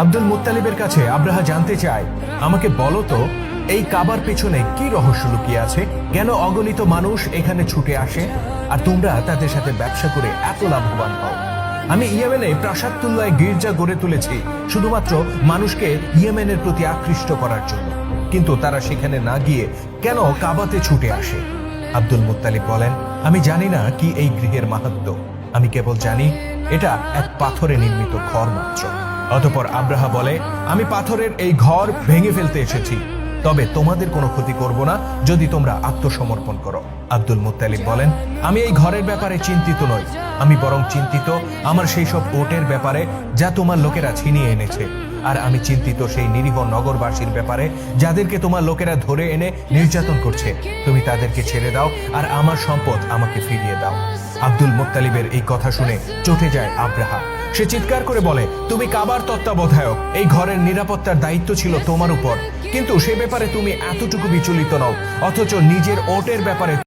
আব্দুল মুত্তালিবের কাছে আব্রাহা জানতে চায়, আমাকে বলো তো এই কাবার পেছনে কি রহস্য লুকিয়ে আছে? কেন অগণিত মানুষ এখানে ছুটে আসে আর তোমরা তাদের সাথে ব্যবসা করে এত লাভবান হও? আমি ইয়েমেনে প্রাসাদতুল্লায় গির্জা গড়ে তুলেছি শুধুমাত্র মানুষকে ইয়েমেনের প্রতি আকৃষ্ট করার জন্য, কিন্তু তারা সেখানে না গিয়ে কেন কাবাতে ছুটে আসে? আব্দুল মুত্তালিব বলেন, আমি জানি না কি এই গৃহের মাহাত্ম্য, আমি কেবল জানি এটা এক পাথরে নির্মিত ঘর মাত্র। অতঃপর আব্রাহা বলে, আমি পাথরের এই ঘর ভেঙে ফেলতে এসেছি, তবে তোমাদের কোনো ক্ষতি করব না যদি তোমরা আত্মসমর্পণ করো। আব্দুল মুত্তালিব বলেন, আমি এই ঘরের ব্যাপারে চিন্তিত নই, আমি বরং চিন্তিত আমার সেই সব ওটের ব্যাপারে যা তোমার লোকেরা ছিনিয়ে এনেছে। আর আমি চিন্তিত সেই নিরীহ নগরবাসীর ব্যাপারে যাদেরকে তোমার লোকেরা ধরে এনে নির্যাতন করছে। তুমি তাদেরকে ছেড়ে দাও আর আমার সম্পদ আমাকে ফিরিয়ে দাও। আব্দুল মুত্তালিবের এই কথা শুনে চটে যায় আব্রাহা। সে চিৎকার করে বলে, তুমি কাবার তত্ত্বাবধায়ক, এই ঘরের নিরাপত্তার দায়িত্ব ছিল তোমার উপর, কিন্তু সে ব্যাপারে তুমি এতটুকু বিচলিত নও, অথচ নিজের ওটের ব্যাপারে